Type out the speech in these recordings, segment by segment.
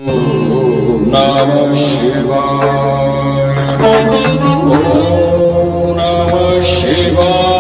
Namah Shivaya. Om Namah Shivaya.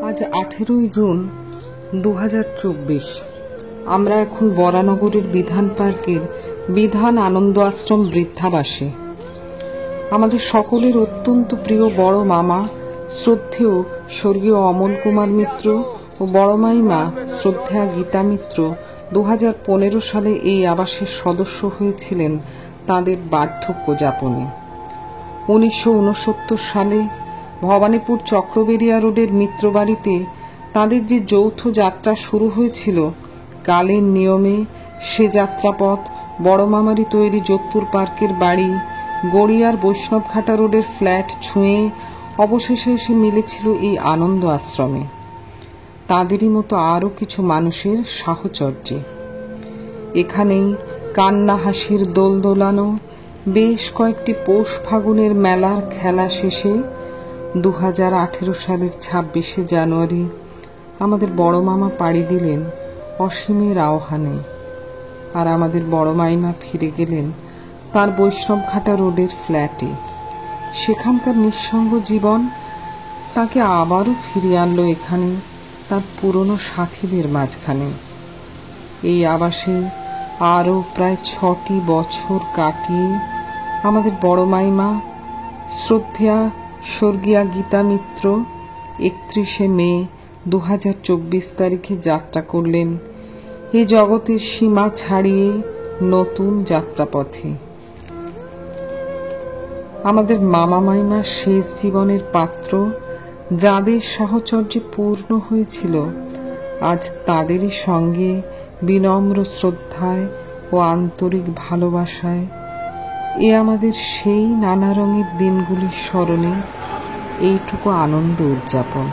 আজ 18 June 2024। আমরা এখন বরানগরের বিধান পার্কের বিধান আনন্দ আশ্রম বৃদ্ধাবাসে। আমাদের সকলের অত্যন্ত প্রিয় বড় মামা শ্রদ্ধেয় স্বর্গীয় অমল কুমার মিত্র ও বড় মাইমা শ্রদ্ধেয়া গীতা মিত্র 2015 সালে এই আবাসের সদস্য হয়েছিলেন তাদের বার্ধক্য যাপনে। 1969 সালে ভবানীপুর চক্রবেড়িয়া রোডের মিত্রবাড়িতে তাদের যে যৌথ যাত্রা শুরু হয়েছিল, কালের নিয়মে সে যাত্রাপথ বড় মামারি তৈরি যোধপুর পার্কের বাড়ি, গড়িয়ার বৈষ্ণবঘাটা রোডের ফ্ল্যাট ছুঁয়ে অবশেষে এসে মিলেছিল এই আনন্দ আশ্রমে, তাদেরই মতো আরও কিছু মানুষের সাহচর্যে। এখানেই কান্না হাসির দোল দোলানো বেশ কয়েকটি পৌষ ফাগুনের মেলার খেলা শেষে 2018 সালের 26শে জানুয়ারি আমাদের বড় মামা পাড়ি দিলেন অসীমের আহ্বানে, আর আমাদের বড় মাইমা ফিরে গেলেন তার বৈষ্ণবঘাটা রোডের ফ্ল্যাটে। সেখানকার নিঃসঙ্গ জীবন তাকে আবারও ফিরিয়ে আনলো এখানে তার পুরনো সাথীদের মাঝখানে। এই আবাসে আরও প্রায় 6টি বছর কাটিয়ে আমাদের বড় মাইমা শ্রদ্ধেয়া স্বর্গীয়া গীতা মিত্র 31শে মে 2024 তারিখে যাত্রা করলেন এই জগতের সীমা ছাড়িয়ে নতুন যাত্রাপথে। আমাদের মামা মাইমা শেষ জীবনের পাত্র যাদের সাহচর্যে পূর্ণ হয়েছিল, আজ তাদেরই সঙ্গে বিনম্র শ্রদ্ধায় ও আন্তরিক ভালোবাসায় এ আমাদের সেই নানা রঙের দিনগুলির স্মরণে এইটুকু আনন্দ উদযাপন।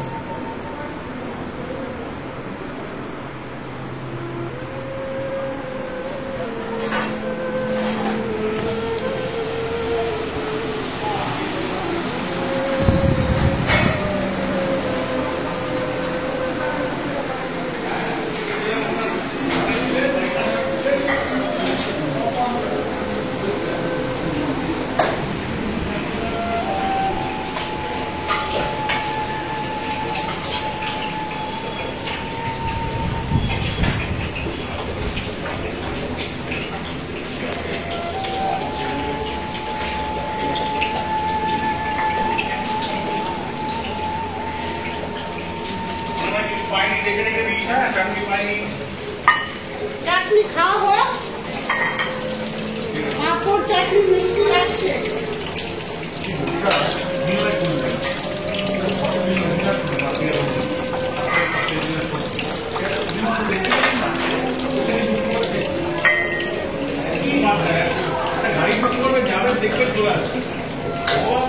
চাটনি খাওয়াবো, পাঁপড় চাটনি মিষ্টি লাগছে। গাড়ি করবে যাবে দেখবে চলে আসবে,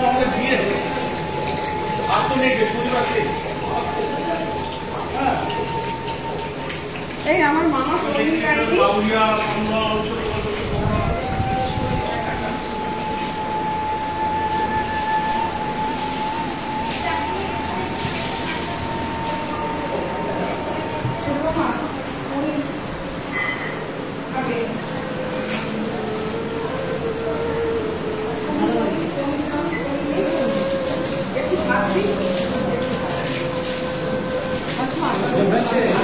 আমাদের দিয়েছে আর তো নেই পরিবারকে। এই আমার মামা আমি